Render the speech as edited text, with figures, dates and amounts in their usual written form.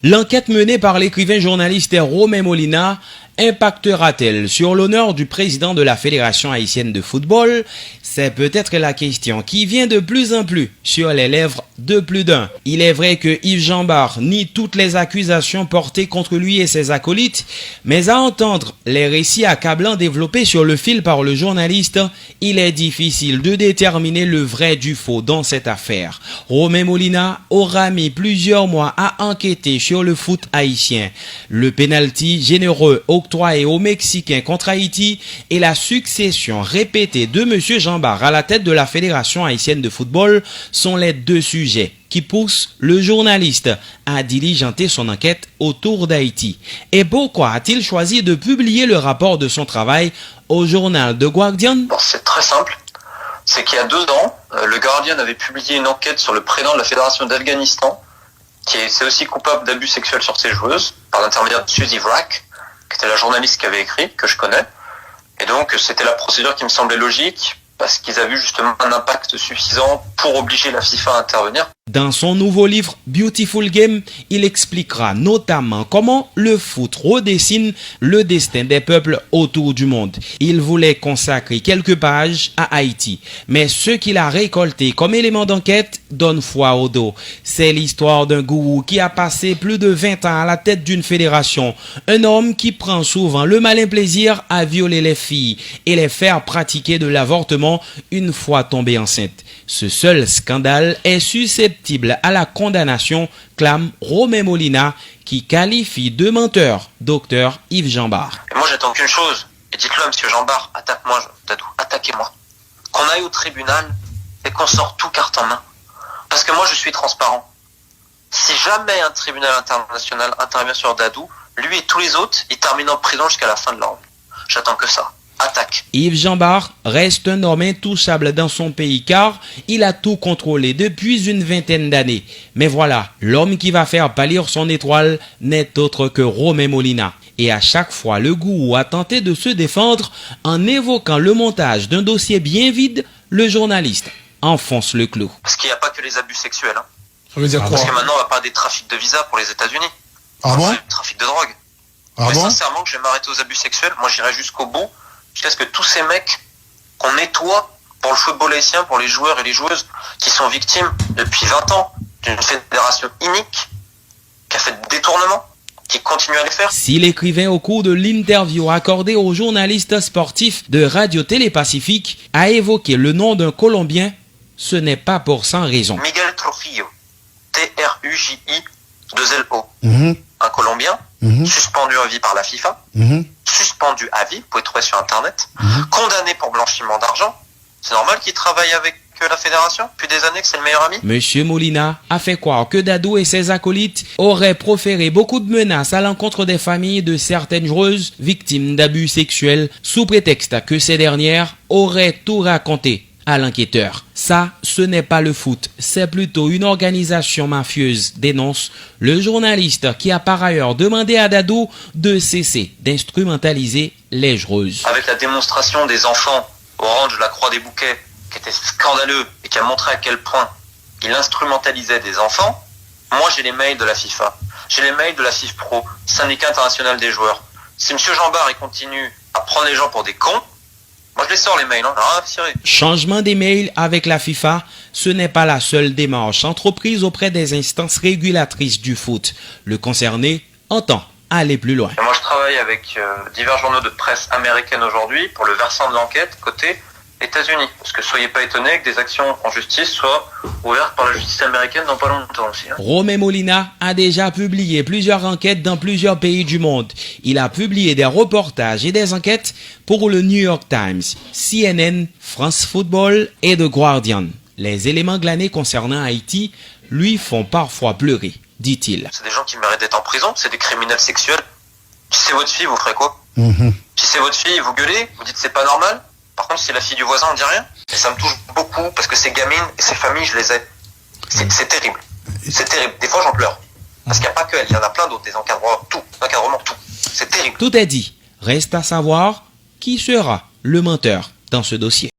L'enquête menée par l'écrivain journaliste Romain Molina impactera-t-elle sur l'honneur du président de la Fédération haïtienne de football? C'est peut-être la question qui vient de plus en plus sur les lèvres de plus d'un. Il est vrai que Yves Jean-Bart nie toutes les accusations portées contre lui et ses acolytes, mais à entendre les récits accablants développés sur le fil par le journaliste, il est difficile de déterminer le vrai du faux dans cette affaire. Romain Molina aura mis plusieurs mois à enquêter sur le foot haïtien. Le penalty généreux octroyé aux Mexicains contre Haïti et la succession répétée de M. Jean-Bart à la tête de la Fédération haïtienne de football sont les deux sujets qui poussent le journaliste à diligenter son enquête autour d'Haïti. Et pourquoi a-t-il choisi de publier le rapport de son travail au journal The Guardian? C'est très simple. C'est qu'il y a 2 ans, le Guardian avait publié une enquête sur le président de la Fédération d'Afghanistan, qui est aussi coupable d'abus sexuels sur ses joueuses, par l'intermédiaire de Suzy Wrack, qui était la journaliste qui avait écrit, que je connais. Et donc, c'était la procédure qui me semblait logique, parce qu'ils avaient justement un impact suffisant pour obliger la FIFA à intervenir. Dans son nouveau livre Beautiful Game, il expliquera notamment comment le foot redessine le destin des peuples autour du monde. Il voulait consacrer quelques pages à Haïti, mais ce qu'il a récolté comme élément d'enquête donne foi au dos. C'est l'histoire d'un gourou qui a passé plus de 20 ans à la tête d'une fédération, un homme qui prend souvent le malin plaisir à violer les filles et les faire pratiquer de l'avortement une fois tombées enceintes. Ce seul scandale est susceptible à la condamnation, clame Romain Molina, qui qualifie de menteur Dr Yves Jean-Bart. Moi, j'attends qu'une chose. Et dites-le à M. Jean-Bart, attaque-moi, Dadou, attaquez-moi. Qu'on aille au tribunal et qu'on sorte tout carte en main. Parce que moi, je suis transparent. Si jamais un tribunal international intervient sur Dadou, lui et tous les autres, ils terminent en prison jusqu'à la fin de leur vie. J'attends que ça. Attaque. Yves Jean-Bart reste un homme intouchable dans son pays car il a tout contrôlé depuis une vingtaine d'années. Mais voilà, l'homme qui va faire pâlir son étoile n'est autre que Romain Molina. Et à chaque fois, le gourou a tenté de se défendre en évoquant le montage d'un dossier bien vide, le journaliste enfonce le clou. Parce qu'il n'y a pas que les abus sexuels. Hein. Ça veut dire quoi? Parce que maintenant, on va parler des trafics de visas pour les États-Unis. Ah bon? Le trafic de drogue. Ah Mais bon? sincèrement, que je vais m'arrêter aux abus sexuels. Moi, j'irai jusqu'au bout. Jusqu'à ce que tous ces mecs qu'on nettoie pour le football haïtien, pour les joueurs et les joueuses qui sont victimes depuis 20 ans d'une fédération inique, qui a fait des détournements, qui continue à les faire. Si l'écrivain au cours de l'interview accordée au journaliste sportif de Radio-Télé Pacifique a évoqué le nom d'un Colombien, ce n'est pas pour sans raison. Miguel Trujillo, Trujillo, un Colombien, suspendu à vie par la FIFA, suspendu à vie, vous pouvez trouver sur Internet, condamné pour blanchiment d'argent. C'est normal qu'il travaille avec la fédération depuis des années, que c'est le meilleur ami. Monsieur Molina a fait croire que Dadou et ses acolytes auraient proféré beaucoup de menaces à l'encontre des familles de certaines joueuses victimes d'abus sexuels sous prétexte que ces dernières auraient tout raconté à l'enquêteur. Ça, ce n'est pas le foot, c'est plutôt une organisation mafieuse, dénonce le journaliste qui a par ailleurs demandé à Dadou de cesser d'instrumentaliser les joueuses. Avec la démonstration des enfants Orange, la Croix des Bouquets, qui était scandaleux et qui a montré à quel point il instrumentalisait des enfants, moi j'ai les mails de la FIFA, j'ai les mails de la FIFPro, syndicat international des joueurs. Si M. Jean-Bart il continue à prendre les gens pour des cons, moi je les sors les mails, hein, rien à cirer. Changement des mails avec la FIFA, ce n'est pas la seule démarche entreprise auprès des instances régulatrices du foot. Le concerné entend aller plus loin. Et moi je travaille avec divers journaux de presse américaine aujourd'hui pour le versant de l'enquête côté États-Unis. Parce que soyez pas étonnés que des actions en justice soient ouvertes par la justice américaine dans pas longtemps aussi. Hein. Romain Molina a déjà publié plusieurs enquêtes dans plusieurs pays du monde. Il a publié des reportages et des enquêtes pour le New York Times, CNN, France Football et The Guardian. Les éléments glanés concernant Haïti lui font parfois pleurer, dit-il. C'est des gens qui méritent d'être en prison, c'est des criminels sexuels. Si c'est votre fille, vous ferez quoi? Si c'est votre fille, vous gueulez, vous dites c'est pas normal. Par contre, si c'est la fille du voisin, on dit rien. Et ça me touche beaucoup parce que ces gamines et ces familles, je les ai. C'est terrible. C'est terrible. Des fois, j'en pleure. Parce qu'il n'y a pas que elle, il y en a plein d'autres, des encadrements, tout. C'est terrible. Tout est dit. Reste à savoir qui sera le menteur dans ce dossier.